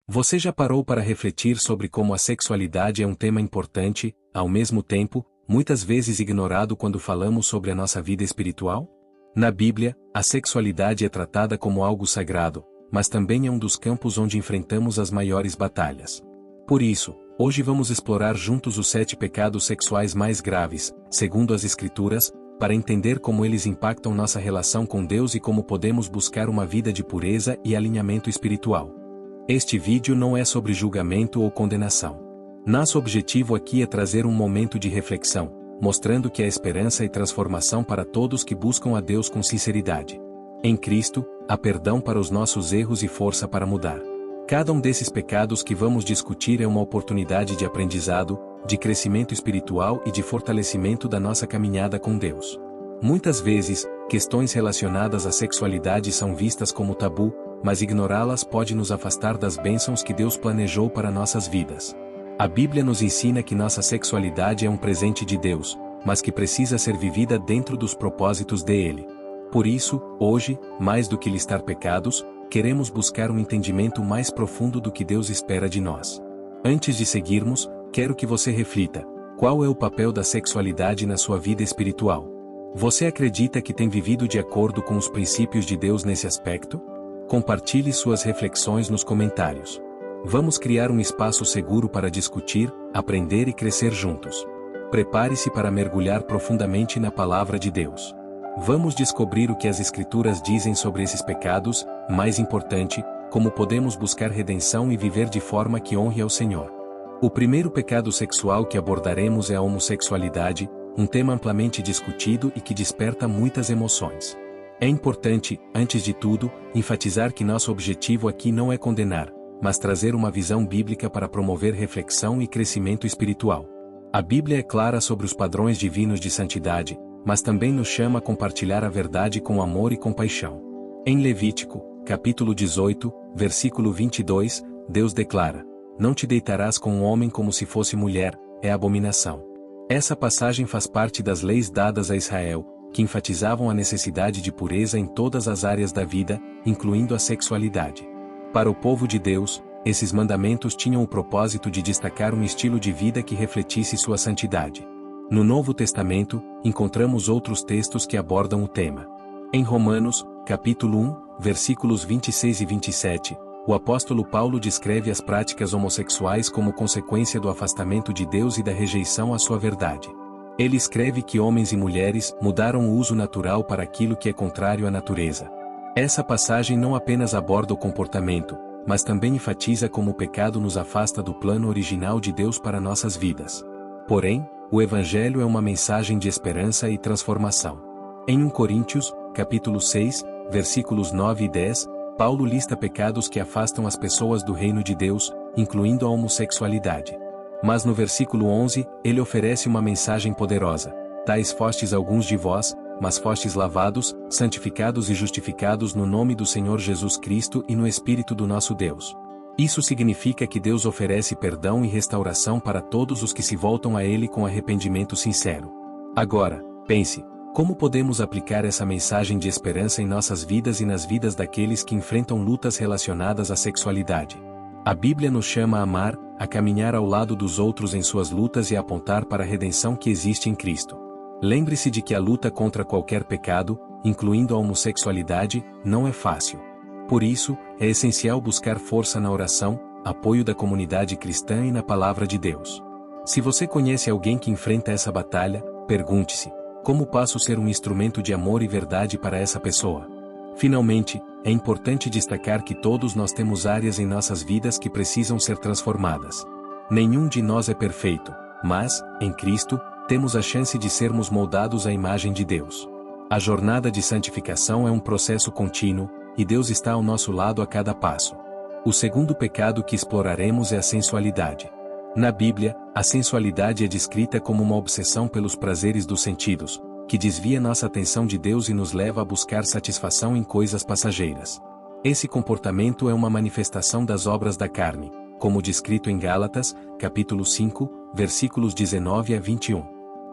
Você já parou para refletir sobre como a sexualidade é um tema importante, ao mesmo tempo, muitas vezes ignorado quando falamos sobre a nossa vida espiritual? Na Bíblia, a sexualidade é tratada como algo sagrado, mas também é um dos campos onde enfrentamos as maiores batalhas. Por isso, hoje vamos explorar juntos os 7 pecados sexuais mais graves, segundo as Escrituras, para entender como eles impactam nossa relação com Deus e como podemos buscar uma vida de pureza e alinhamento espiritual. Este vídeo não é sobre julgamento ou condenação. Nosso objetivo aqui é trazer um momento de reflexão, mostrando que há esperança e transformação para todos que buscam a Deus com sinceridade. Em Cristo, há perdão para os nossos erros e força para mudar. Cada um desses pecados que vamos discutir é uma oportunidade de aprendizado, de crescimento espiritual e de fortalecimento da nossa caminhada com Deus. Muitas vezes, questões relacionadas à sexualidade são vistas como tabu, mas ignorá-las pode nos afastar das bênçãos que Deus planejou para nossas vidas. A Bíblia nos ensina que nossa sexualidade é um presente de Deus, mas que precisa ser vivida dentro dos propósitos dele. Por isso, hoje, mais do que listar pecados, queremos buscar um entendimento mais profundo do que Deus espera de nós. Antes de seguirmos, quero que você reflita: qual é o papel da sexualidade na sua vida espiritual? Você acredita que tem vivido de acordo com os princípios de Deus nesse aspecto? Compartilhe suas reflexões nos comentários. Vamos criar um espaço seguro para discutir, aprender e crescer juntos. Prepare-se para mergulhar profundamente na palavra de Deus. Vamos descobrir o que as Escrituras dizem sobre esses pecados, mais importante, como podemos buscar redenção e viver de forma que honre ao Senhor. O primeiro pecado sexual que abordaremos é a homossexualidade, um tema amplamente discutido e que desperta muitas emoções. É importante, antes de tudo, enfatizar que nosso objetivo aqui não é condenar, mas trazer uma visão bíblica para promover reflexão e crescimento espiritual. A Bíblia é clara sobre os padrões divinos de santidade, mas também nos chama a compartilhar a verdade com amor e compaixão. Em Levítico, capítulo 18, versículo 22, Deus declara: "Não te deitarás com um homem como se fosse mulher, é abominação." Essa passagem faz parte das leis dadas a Israel, que enfatizavam a necessidade de pureza em todas as áreas da vida, incluindo a sexualidade. Para o povo de Deus, esses mandamentos tinham o propósito de destacar um estilo de vida que refletisse sua santidade. No Novo Testamento, encontramos outros textos que abordam o tema. Em Romanos, capítulo 1, versículos 26 e 27, o apóstolo Paulo descreve as práticas homossexuais como consequência do afastamento de Deus e da rejeição à sua verdade. Ele escreve que homens e mulheres mudaram o uso natural para aquilo que é contrário à natureza. Essa passagem não apenas aborda o comportamento, mas também enfatiza como o pecado nos afasta do plano original de Deus para nossas vidas. Porém, o Evangelho é uma mensagem de esperança e transformação. Em 1 Coríntios, capítulo 6, versículos 9 e 10, Paulo lista pecados que afastam as pessoas do reino de Deus, incluindo a homossexualidade. Mas no versículo 11, ele oferece uma mensagem poderosa: "Tais fostes alguns de vós, mas fostes lavados, santificados e justificados no nome do Senhor Jesus Cristo e no Espírito do nosso Deus." Isso significa que Deus oferece perdão e restauração para todos os que se voltam a Ele com arrependimento sincero. Agora, pense: como podemos aplicar essa mensagem de esperança em nossas vidas e nas vidas daqueles que enfrentam lutas relacionadas à sexualidade? A Bíblia nos chama a amar, a caminhar ao lado dos outros em suas lutas e a apontar para a redenção que existe em Cristo. Lembre-se de que a luta contra qualquer pecado, incluindo a homossexualidade, não é fácil. Por isso, é essencial buscar força na oração, apoio da comunidade cristã e na palavra de Deus. Se você conhece alguém que enfrenta essa batalha, pergunte-se: como posso ser um instrumento de amor e verdade para essa pessoa? Finalmente, é importante destacar que todos nós temos áreas em nossas vidas que precisam ser transformadas. Nenhum de nós é perfeito, mas, em Cristo, temos a chance de sermos moldados à imagem de Deus. A jornada de santificação é um processo contínuo, e Deus está ao nosso lado a cada passo. O segundo pecado que exploraremos é a sensualidade. Na Bíblia, a sensualidade é descrita como uma obsessão pelos prazeres dos sentidos, que desvia nossa atenção de Deus e nos leva a buscar satisfação em coisas passageiras. Esse comportamento é uma manifestação das obras da carne, como descrito em Gálatas, capítulo 5, versículos 19 a 21.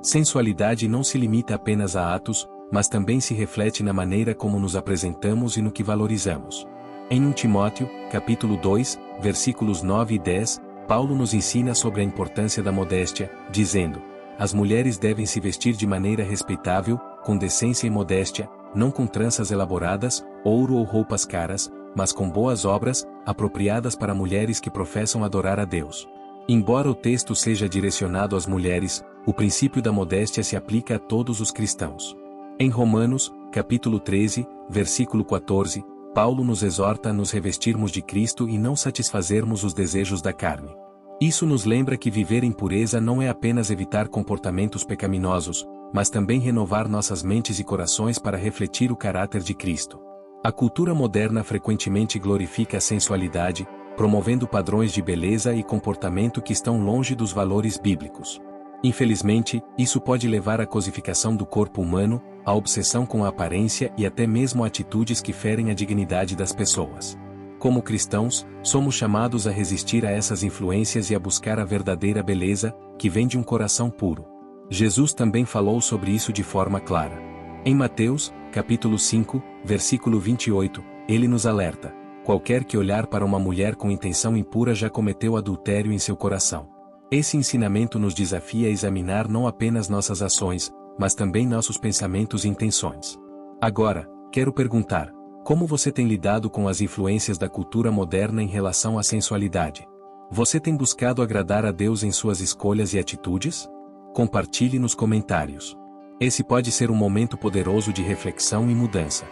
Sensualidade não se limita apenas a atos, mas também se reflete na maneira como nos apresentamos e no que valorizamos. Em 1 Timóteo, capítulo 2, versículos 9 e 10, Paulo nos ensina sobre a importância da modéstia, dizendo: as mulheres devem se vestir de maneira respeitável, com decência e modéstia, não com tranças elaboradas, ouro ou roupas caras, mas com boas obras, apropriadas para mulheres que professam adorar a Deus. Embora o texto seja direcionado às mulheres, o princípio da modéstia se aplica a todos os cristãos. Em Romanos, capítulo 13, versículo 14, Paulo nos exorta a nos revestirmos de Cristo e não satisfazermos os desejos da carne. Isso nos lembra que viver em pureza não é apenas evitar comportamentos pecaminosos, mas também renovar nossas mentes e corações para refletir o caráter de Cristo. A cultura moderna frequentemente glorifica a sensualidade, promovendo padrões de beleza e comportamento que estão longe dos valores bíblicos. Infelizmente, isso pode levar à cosificação do corpo humano, à obsessão com a aparência e até mesmo a atitudes que ferem a dignidade das pessoas. Como cristãos, somos chamados a resistir a essas influências e a buscar a verdadeira beleza, que vem de um coração puro. Jesus também falou sobre isso de forma clara. Em Mateus, capítulo 5, versículo 28, ele nos alerta: qualquer que olhar para uma mulher com intenção impura já cometeu adultério em seu coração. Esse ensinamento nos desafia a examinar não apenas nossas ações, mas também nossos pensamentos e intenções. Agora, quero perguntar: como você tem lidado com as influências da cultura moderna em relação à sensualidade? Você tem buscado agradar a Deus em suas escolhas e atitudes? Compartilhe nos comentários. Esse pode ser um momento poderoso de reflexão e mudança.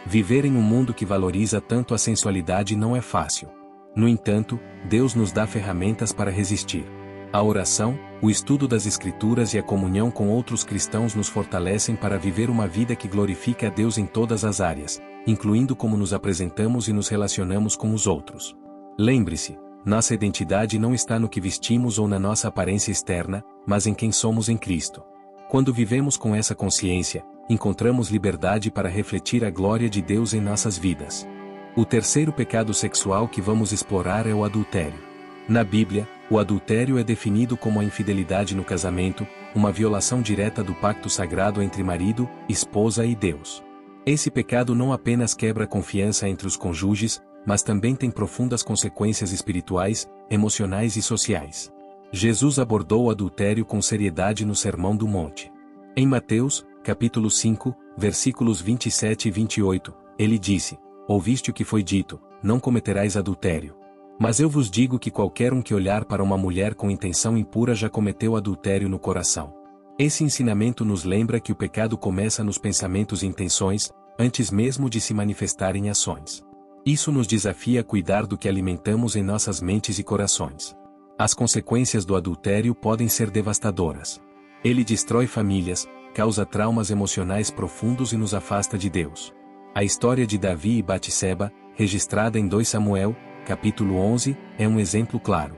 Viver em um mundo que valoriza tanto a sensualidade não é fácil. No entanto, Deus nos dá ferramentas para resistir. A oração, o estudo das Escrituras e a comunhão com outros cristãos nos fortalecem para viver uma vida que glorifica a Deus em todas as áreas, incluindo como nos apresentamos e nos relacionamos com os outros. Lembre-se, nossa identidade não está no que vestimos ou na nossa aparência externa, mas em quem somos em Cristo. Quando vivemos com essa consciência, encontramos liberdade para refletir a glória de Deus em nossas vidas. O terceiro pecado sexual que vamos explorar é o adultério. Na Bíblia, o adultério é definido como a infidelidade no casamento, uma violação direta do pacto sagrado entre marido, esposa e Deus. Esse pecado não apenas quebra a confiança entre os cônjuges, mas também tem profundas consequências espirituais, emocionais e sociais. Jesus abordou o adultério com seriedade no Sermão do Monte. Em Mateus, capítulo 5, versículos 27 e 28, ele disse: ouviste o que foi dito, não cometerás adultério. Mas eu vos digo que qualquer um que olhar para uma mulher com intenção impura já cometeu adultério no coração. Esse ensinamento nos lembra que o pecado começa nos pensamentos e intenções, antes mesmo de se manifestar em ações. Isso nos desafia a cuidar do que alimentamos em nossas mentes e corações. As consequências do adultério podem ser devastadoras. Ele destrói famílias, causa traumas emocionais profundos e nos afasta de Deus. A história de Davi e Batseba, registrada em 2 Samuel, capítulo 11, é um exemplo claro.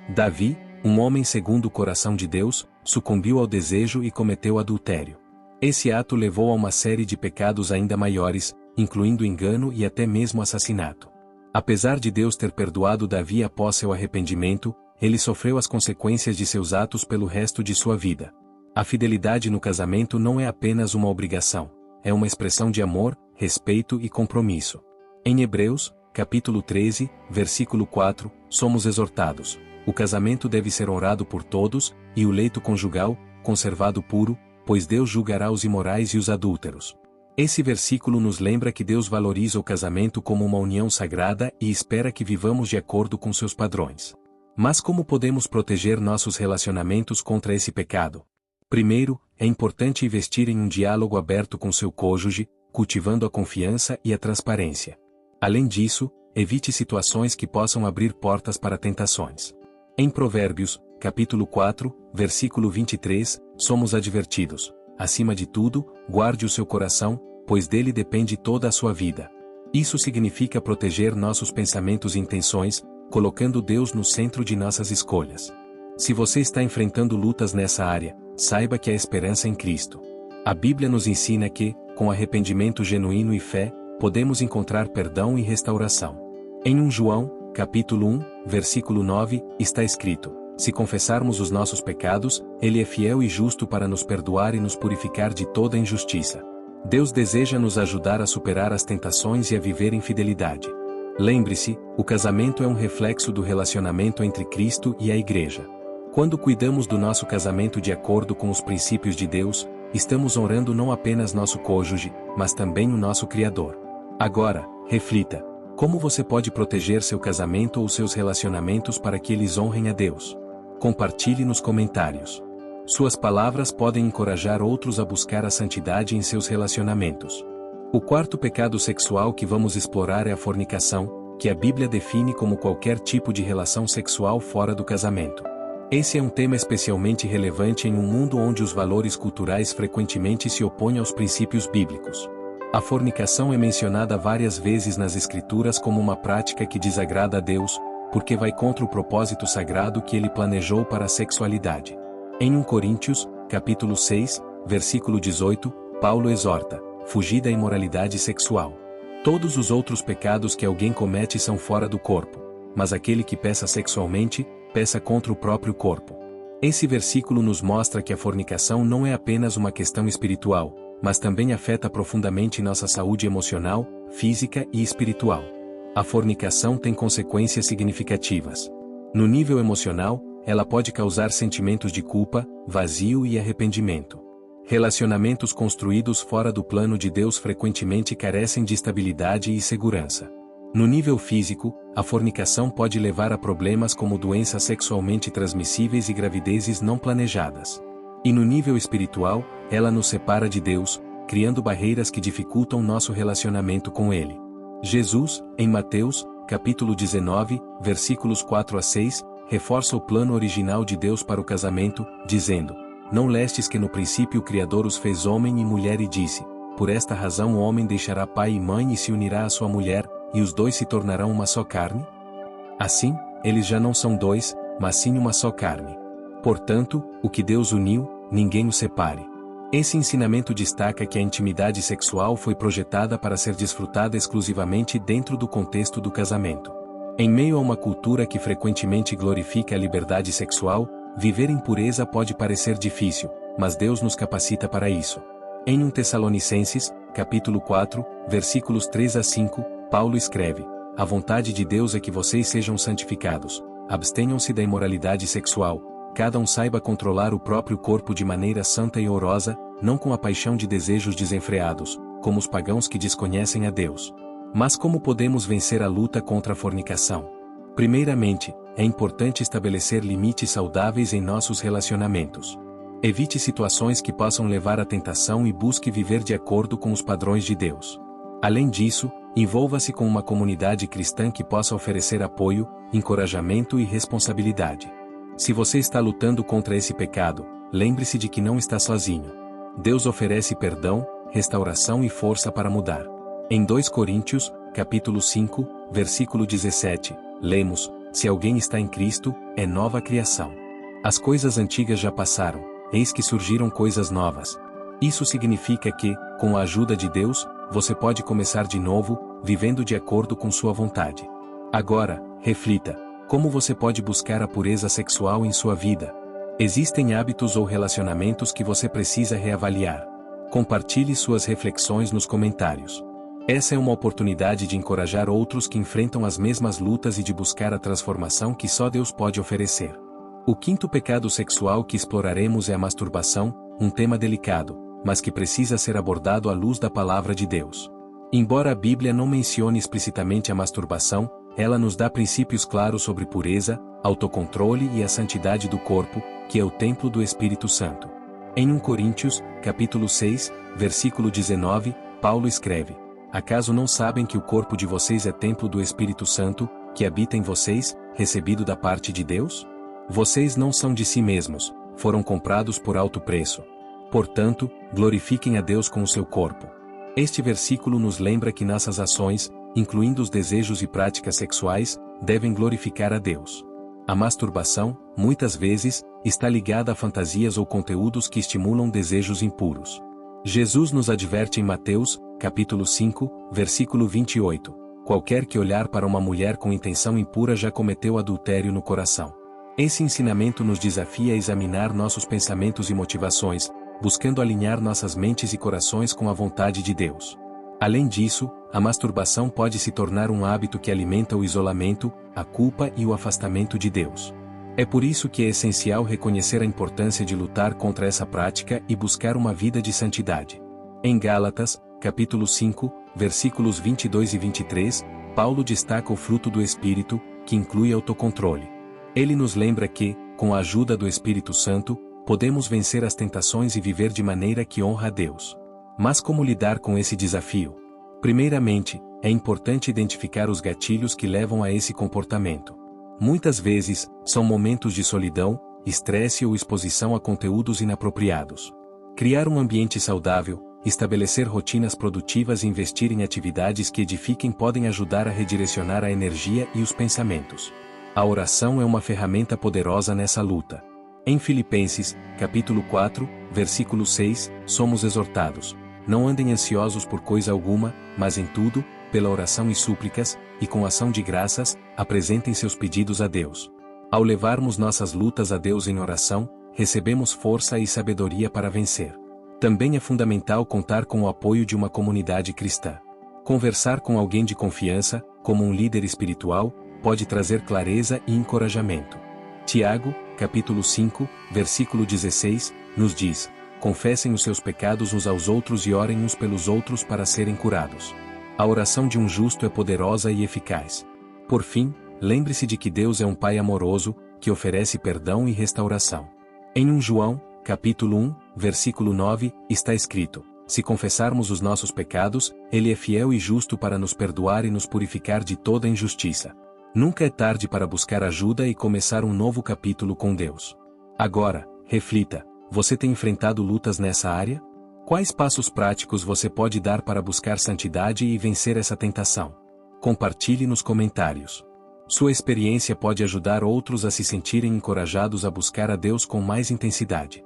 Davi, um homem segundo o coração de Deus, sucumbiu ao desejo e cometeu adultério. Esse ato levou a uma série de pecados ainda maiores, incluindo engano e até mesmo assassinato. Apesar de Deus ter perdoado Davi após seu arrependimento, ele sofreu as consequências de seus atos pelo resto de sua vida. A fidelidade no casamento não é apenas uma obrigação, é uma expressão de amor, respeito e compromisso. Em Hebreus, capítulo 13, versículo 4, somos exortados: o casamento deve ser honrado por todos, e o leito conjugal, conservado puro, pois Deus julgará os imorais e os adúlteros. Esse versículo nos lembra que Deus valoriza o casamento como uma união sagrada e espera que vivamos de acordo com seus padrões. Mas como podemos proteger nossos relacionamentos contra esse pecado? Primeiro, é importante investir em um diálogo aberto com seu cônjuge, cultivando a confiança e a transparência. Além disso, evite situações que possam abrir portas para tentações. Em Provérbios, capítulo 4, versículo 23, somos advertidos: acima de tudo, guarde o seu coração, pois dele depende toda a sua vida. Isso significa proteger nossos pensamentos e intenções, colocando Deus no centro de nossas escolhas. Se você está enfrentando lutas nessa área, saiba que há esperança em Cristo. A Bíblia nos ensina que, com arrependimento genuíno e fé, podemos encontrar perdão e restauração. Em 1 João, capítulo 1, versículo 9, está escrito: se confessarmos os nossos pecados, Ele é fiel e justo para nos perdoar e nos purificar de toda injustiça. Deus deseja nos ajudar a superar as tentações e a viver em fidelidade. Lembre-se, o casamento é um reflexo do relacionamento entre Cristo e a Igreja. Quando cuidamos do nosso casamento de acordo com os princípios de Deus, estamos honrando não apenas nosso cônjuge, mas também o nosso Criador. Agora, reflita: como você pode proteger seu casamento ou seus relacionamentos para que eles honrem a Deus? Compartilhe nos comentários. Suas palavras podem encorajar outros a buscar a santidade em seus relacionamentos. O quarto pecado sexual que vamos explorar é a fornicação, que a Bíblia define como qualquer tipo de relação sexual fora do casamento. Esse é um tema especialmente relevante em um mundo onde os valores culturais frequentemente se opõem aos princípios bíblicos. A fornicação é mencionada várias vezes nas Escrituras como uma prática que desagrada a Deus, porque vai contra o propósito sagrado que ele planejou para a sexualidade. Em 1 Coríntios, capítulo 6, versículo 18, Paulo exorta: fugir da imoralidade sexual. Todos os outros pecados que alguém comete são fora do corpo, mas aquele que peca sexualmente, peca contra o próprio corpo. Esse versículo nos mostra que a fornicação não é apenas uma questão espiritual, mas também afeta profundamente nossa saúde emocional, física e espiritual. A fornicação tem consequências significativas. No nível emocional, ela pode causar sentimentos de culpa, vazio e arrependimento. Relacionamentos construídos fora do plano de Deus frequentemente carecem de estabilidade e segurança. No nível físico, a fornicação pode levar a problemas como doenças sexualmente transmissíveis e gravidezes não planejadas. E no nível espiritual, ela nos separa de Deus, criando barreiras que dificultam nosso relacionamento com Ele. Jesus, em Mateus, capítulo 19, versículos 4 a 6, reforça o plano original de Deus para o casamento, dizendo: não lestes que no princípio o Criador os fez homem e mulher e disse: por esta razão o homem deixará pai e mãe e se unirá à sua mulher, e os dois se tornarão uma só carne? Assim, eles já não são dois, mas sim uma só carne. Portanto, o que Deus uniu, ninguém o separe. Esse ensinamento destaca que a intimidade sexual foi projetada para ser desfrutada exclusivamente dentro do contexto do casamento. Em meio a uma cultura que frequentemente glorifica a liberdade sexual, viver em pureza pode parecer difícil, mas Deus nos capacita para isso. Em 1 Tessalonicenses, capítulo 4, versículos 3 a 5, Paulo escreve: a vontade de Deus é que vocês sejam santificados, abstenham-se da imoralidade sexual, cada um saiba controlar o próprio corpo de maneira santa e honrosa, não com a paixão de desejos desenfreados, como os pagãos que desconhecem a Deus. Mas como podemos vencer a luta contra a fornicação? Primeiramente, é importante estabelecer limites saudáveis em nossos relacionamentos. Evite situações que possam levar à tentação e busque viver de acordo com os padrões de Deus. Além disso, envolva-se com uma comunidade cristã que possa oferecer apoio, encorajamento e responsabilidade. Se você está lutando contra esse pecado, lembre-se de que não está sozinho. Deus oferece perdão, restauração e força para mudar. Em 2 Coríntios, capítulo 5, versículo 17, lemos: se alguém está em Cristo, é nova criação. As coisas antigas já passaram, eis que surgiram coisas novas. Isso significa que, com a ajuda de Deus, você pode começar de novo, vivendo de acordo com sua vontade. Agora, reflita: como você pode buscar a pureza sexual em sua vida? Existem hábitos ou relacionamentos que você precisa reavaliar. Compartilhe suas reflexões nos comentários. Essa é uma oportunidade de encorajar outros que enfrentam as mesmas lutas e de buscar a transformação que só Deus pode oferecer. O quinto pecado sexual que exploraremos é a masturbação, um tema delicado, mas que precisa ser abordado à luz da palavra de Deus. Embora a Bíblia não mencione explicitamente a masturbação, ela nos dá princípios claros sobre pureza, autocontrole e a santidade do corpo, que é o templo do Espírito Santo. Em 1 Coríntios, capítulo 6, versículo 19, Paulo escreve: acaso não sabem que o corpo de vocês é templo do Espírito Santo, que habita em vocês, recebido da parte de Deus? Vocês não são de si mesmos, foram comprados por alto preço. Portanto, glorifiquem a Deus com o seu corpo. Este versículo nos lembra que nossas ações, incluindo os desejos e práticas sexuais, devem glorificar a Deus. A masturbação, muitas vezes, está ligada a fantasias ou conteúdos que estimulam desejos impuros. Jesus nos adverte em Mateus, capítulo 5, versículo 28. Qualquer que olhar para uma mulher com intenção impura já cometeu adultério no coração. Esse ensinamento nos desafia a examinar nossos pensamentos e motivações, buscando alinhar nossas mentes e corações com a vontade de Deus. Além disso, a masturbação pode se tornar um hábito que alimenta o isolamento, a culpa e o afastamento de Deus. É por isso que é essencial reconhecer a importância de lutar contra essa prática e buscar uma vida de santidade. Em Gálatas, capítulo 5, versículos 22 e 23, Paulo destaca o fruto do Espírito, que inclui autocontrole. Ele nos lembra que, com a ajuda do Espírito Santo, podemos vencer as tentações e viver de maneira que honra a Deus. Mas como lidar com esse desafio? Primeiramente, é importante identificar os gatilhos que levam a esse comportamento. Muitas vezes, são momentos de solidão, estresse ou exposição a conteúdos inapropriados. Criar um ambiente saudável, estabelecer rotinas produtivas e investir em atividades que edifiquem podem ajudar a redirecionar a energia e os pensamentos. A oração é uma ferramenta poderosa nessa luta. Em Filipenses, capítulo 4, versículo 6, somos exortados: não andem ansiosos por coisa alguma, mas em tudo, pela oração e súplicas, e com ação de graças, apresentem seus pedidos a Deus. Ao levarmos nossas lutas a Deus em oração, recebemos força e sabedoria para vencer. Também é fundamental contar com o apoio de uma comunidade cristã. Conversar com alguém de confiança, como um líder espiritual, pode trazer clareza e encorajamento. Tiago, capítulo 5, versículo 16, nos diz: confessem os seus pecados uns aos outros e orem uns pelos outros para serem curados. A oração de um justo é poderosa e eficaz. Por fim, lembre-se de que Deus é um Pai amoroso, que oferece perdão e restauração. Em 1 João, capítulo 1, versículo 9, está escrito: se confessarmos os nossos pecados, Ele é fiel e justo para nos perdoar e nos purificar de toda injustiça. Nunca é tarde para buscar ajuda e começar um novo capítulo com Deus. Agora, reflita: você tem enfrentado lutas nessa área? Quais passos práticos você pode dar para buscar santidade e vencer essa tentação? Compartilhe nos comentários. Sua experiência pode ajudar outros a se sentirem encorajados a buscar a Deus com mais intensidade.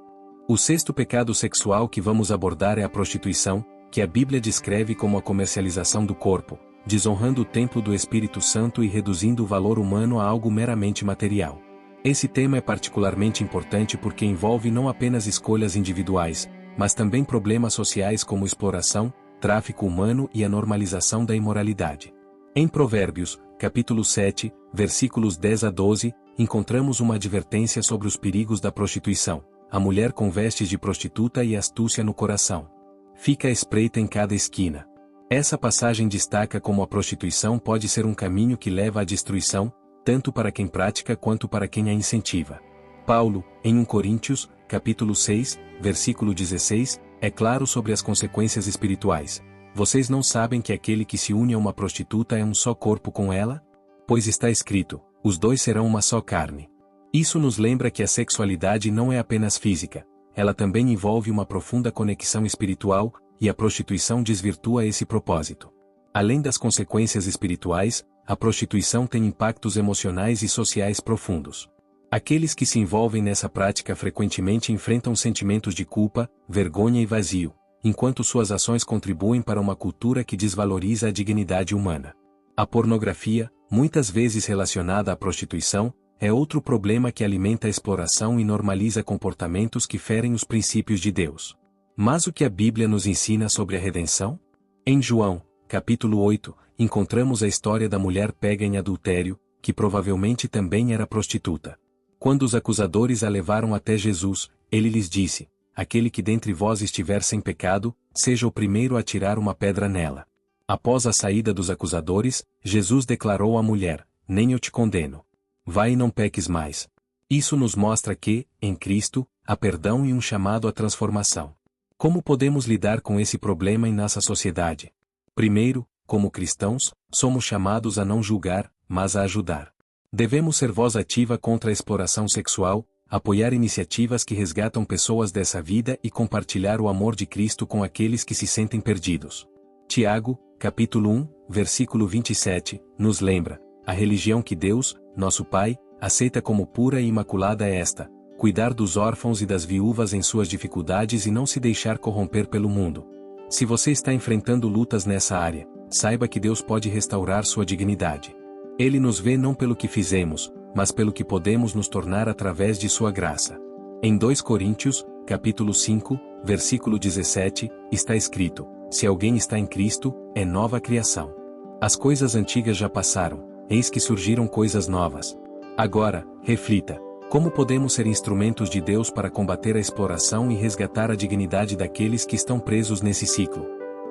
O sexto pecado sexual que vamos abordar é a prostituição, que a Bíblia descreve como a comercialização do corpo, desonrando o templo do Espírito Santo e reduzindo o valor humano a algo meramente material. Esse tema é particularmente importante porque envolve não apenas escolhas individuais, mas também problemas sociais como exploração, tráfico humano e a normalização da imoralidade. Em Provérbios, capítulo 7, versículos 10 a 12, encontramos uma advertência sobre os perigos da prostituição. A mulher com vestes de prostituta e astúcia no coração. Fica à espreita em cada esquina. Essa passagem destaca como a prostituição pode ser um caminho que leva à destruição, tanto para quem pratica quanto para quem a incentiva. Paulo, em 1 Coríntios, capítulo 6, versículo 16, é claro sobre as consequências espirituais. Vocês não sabem que aquele que se une a uma prostituta é um só corpo com ela? Pois está escrito: os dois serão uma só carne. Isso nos lembra que a sexualidade não é apenas física, ela também envolve uma profunda conexão espiritual, e a prostituição desvirtua esse propósito. Além das consequências espirituais, a prostituição tem impactos emocionais e sociais profundos. Aqueles que se envolvem nessa prática frequentemente enfrentam sentimentos de culpa, vergonha e vazio, enquanto suas ações contribuem para uma cultura que desvaloriza a dignidade humana. A pornografia, muitas vezes relacionada à prostituição, é outro problema que alimenta a exploração e normaliza comportamentos que ferem os princípios de Deus. Mas o que a Bíblia nos ensina sobre a redenção? Em João, capítulo 8, encontramos a história da mulher pega em adultério, que provavelmente também era prostituta. Quando os acusadores a levaram até Jesus, ele lhes disse: aquele que dentre vós estiver sem pecado, seja o primeiro a tirar uma pedra nela. Após a saída dos acusadores, Jesus declarou à mulher: nem eu te condeno. Vai e não peques mais. Isso nos mostra que, em Cristo, há perdão e um chamado à transformação. Como podemos lidar com esse problema em nossa sociedade? Primeiro, como cristãos, somos chamados a não julgar, mas a ajudar. Devemos ser voz ativa contra a exploração sexual, apoiar iniciativas que resgatam pessoas dessa vida e compartilhar o amor de Cristo com aqueles que se sentem perdidos. Tiago, capítulo 1, versículo 27, nos lembra: a religião que Deus, nosso Pai, aceita como pura e imaculada é esta: cuidar dos órfãos e das viúvas em suas dificuldades e não se deixar corromper pelo mundo. Se você está enfrentando lutas nessa área, saiba que Deus pode restaurar sua dignidade. Ele nos vê não pelo que fizemos, mas pelo que podemos nos tornar através de sua graça. Em 2 Coríntios, capítulo 5, versículo 17, está escrito: Se alguém está em Cristo, é nova criação. As coisas antigas já passaram, eis que surgiram coisas novas. Agora, reflita: como podemos ser instrumentos de Deus para combater a exploração e resgatar a dignidade daqueles que estão presos nesse ciclo?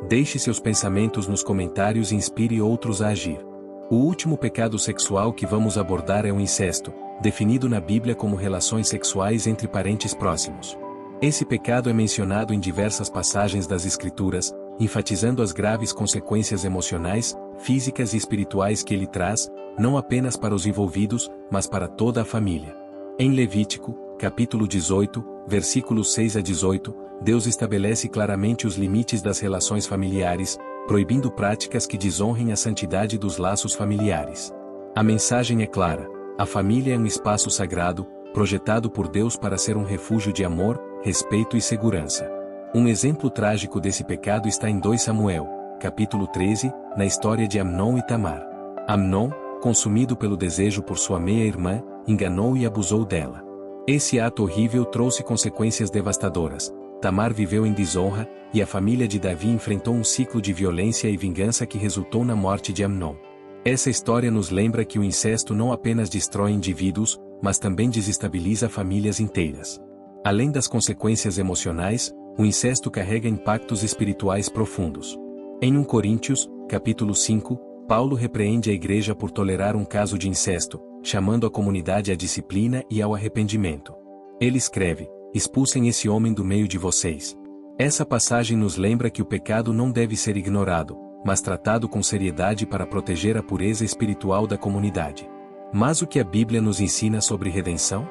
Deixe seus pensamentos nos comentários e inspire outros a agir. O último pecado sexual que vamos abordar é o incesto, definido na Bíblia como relações sexuais entre parentes próximos. Esse pecado é mencionado em diversas passagens das Escrituras, enfatizando as graves consequências emocionais, físicas e espirituais que ele traz, não apenas para os envolvidos, mas para toda a família. Em Levítico, capítulo 18, versículos 6 a 18, Deus estabelece claramente os limites das relações familiares, proibindo práticas que desonrem a santidade dos laços familiares. A mensagem é clara: a família é um espaço sagrado, projetado por Deus para ser um refúgio de amor, respeito e segurança. Um exemplo trágico desse pecado está em 2 Samuel, capítulo 13, na história de Amnon e Tamar. Amnon, consumido pelo desejo por sua meia-irmã, enganou e abusou dela. Esse ato horrível trouxe consequências devastadoras. Tamar viveu em desonra, e a família de Davi enfrentou um ciclo de violência e vingança que resultou na morte de Amnon. Essa história nos lembra que o incesto não apenas destrói indivíduos, mas também desestabiliza famílias inteiras. Além das consequências emocionais, o incesto carrega impactos espirituais profundos. Em 1 Coríntios, capítulo 5, Paulo repreende a igreja por tolerar um caso de incesto, chamando a comunidade à disciplina e ao arrependimento. Ele escreve: expulsem esse homem do meio de vocês. Essa passagem nos lembra que o pecado não deve ser ignorado, mas tratado com seriedade para proteger a pureza espiritual da comunidade. Mas o que a Bíblia nos ensina sobre redenção?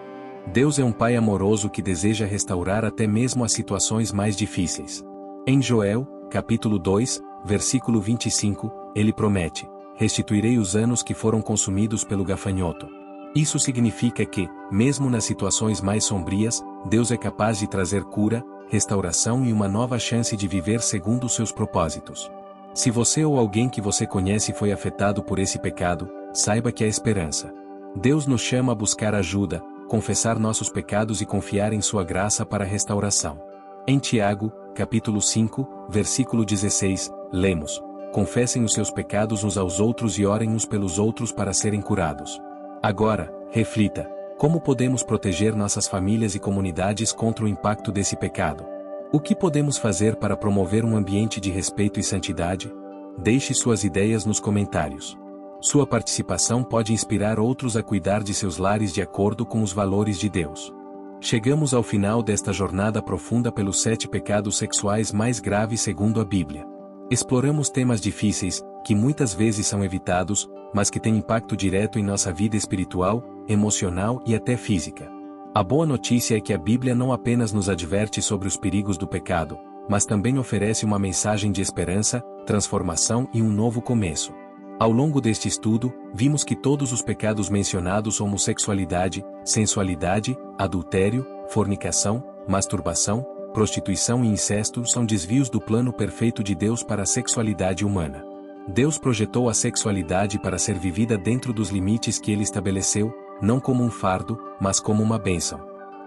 Deus é um Pai amoroso que deseja restaurar até mesmo as situações mais difíceis. Em Joel, capítulo 2, versículo 25, ele promete: restituirei os anos que foram consumidos pelo gafanhoto. Isso significa que, mesmo nas situações mais sombrias, Deus é capaz de trazer cura, restauração e uma nova chance de viver segundo os seus propósitos. Se você ou alguém que você conhece foi afetado por esse pecado, saiba que há esperança. Deus nos chama a buscar ajuda, confessar nossos pecados e confiar em sua graça para a restauração. Em Tiago, capítulo 5, versículo 16, lemos: confessem os seus pecados uns aos outros e orem uns pelos outros para serem curados. Agora, reflita: como podemos proteger nossas famílias e comunidades contra o impacto desse pecado? O que podemos fazer para promover um ambiente de respeito e santidade? Deixe suas ideias nos comentários. Sua participação pode inspirar outros a cuidar de seus lares de acordo com os valores de Deus. Chegamos ao final desta jornada profunda pelos 7 pecados sexuais mais graves segundo a Bíblia. Exploramos temas difíceis, que muitas vezes são evitados, mas que têm impacto direto em nossa vida espiritual, emocional e até física. A boa notícia é que a Bíblia não apenas nos adverte sobre os perigos do pecado, mas também oferece uma mensagem de esperança, transformação e um novo começo. Ao longo deste estudo, vimos que todos os pecados mencionados, homossexualidade, sensualidade, adultério, fornicação, masturbação, prostituição e incesto, são desvios do plano perfeito de Deus para a sexualidade humana. Deus projetou a sexualidade para ser vivida dentro dos limites que Ele estabeleceu, não como um fardo, mas como uma bênção.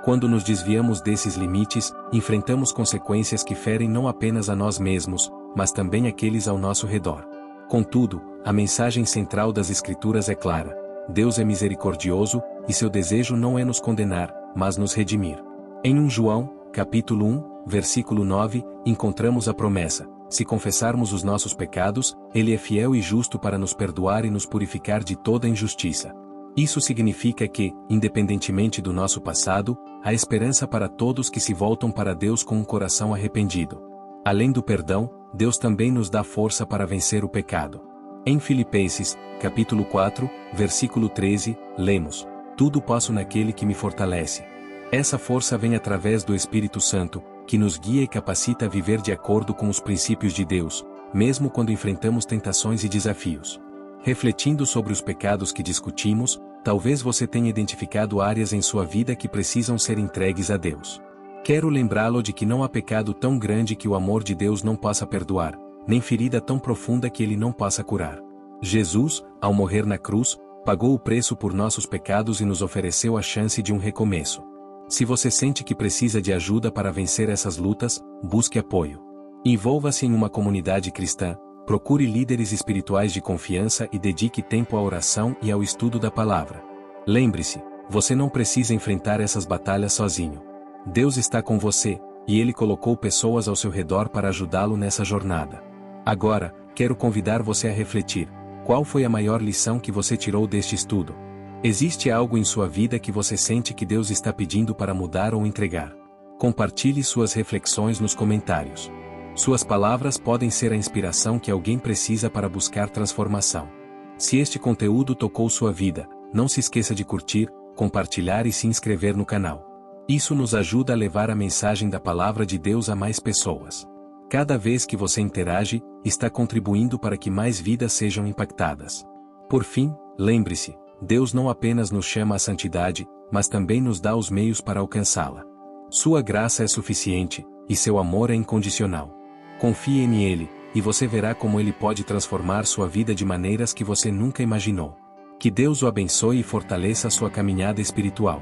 Quando nos desviamos desses limites, enfrentamos consequências que ferem não apenas a nós mesmos, mas também aqueles ao nosso redor. Contudo, a mensagem central das Escrituras é clara: Deus é misericordioso, e seu desejo não é nos condenar, mas nos redimir. Em 1 João, capítulo 1, versículo 9, encontramos a promessa: se confessarmos os nossos pecados, Ele é fiel e justo para nos perdoar e nos purificar de toda injustiça. Isso significa que, independentemente do nosso passado, há esperança para todos que se voltam para Deus com um coração arrependido. Além do perdão, Deus também nos dá força para vencer o pecado. Em Filipenses, capítulo 4, versículo 13, lemos: tudo posso naquele que me fortalece. Essa força vem através do Espírito Santo, que nos guia e capacita a viver de acordo com os princípios de Deus, mesmo quando enfrentamos tentações e desafios. Refletindo sobre os pecados que discutimos, talvez você tenha identificado áreas em sua vida que precisam ser entregues a Deus. Quero lembrá-lo de que não há pecado tão grande que o amor de Deus não possa perdoar, nem ferida tão profunda que Ele não possa curar. Jesus, ao morrer na cruz, pagou o preço por nossos pecados e nos ofereceu a chance de um recomeço. Se você sente que precisa de ajuda para vencer essas lutas, busque apoio. Envolva-se em uma comunidade cristã, procure líderes espirituais de confiança e dedique tempo à oração e ao estudo da palavra. Lembre-se, você não precisa enfrentar essas batalhas sozinho. Deus está com você, e Ele colocou pessoas ao seu redor para ajudá-lo nessa jornada. Agora, quero convidar você a refletir: qual foi a maior lição que você tirou deste estudo? Existe algo em sua vida que você sente que Deus está pedindo para mudar ou entregar? Compartilhe suas reflexões nos comentários. Suas palavras podem ser a inspiração que alguém precisa para buscar transformação. Se este conteúdo tocou sua vida, não se esqueça de curtir, compartilhar e se inscrever no canal. Isso nos ajuda a levar a mensagem da Palavra de Deus a mais pessoas. Cada vez que você interage, está contribuindo para que mais vidas sejam impactadas. Por fim, lembre-se, Deus não apenas nos chama à santidade, mas também nos dá os meios para alcançá-la. Sua graça é suficiente, e seu amor é incondicional. Confie nele, e você verá como ele pode transformar sua vida de maneiras que você nunca imaginou. Que Deus o abençoe e fortaleça a sua caminhada espiritual.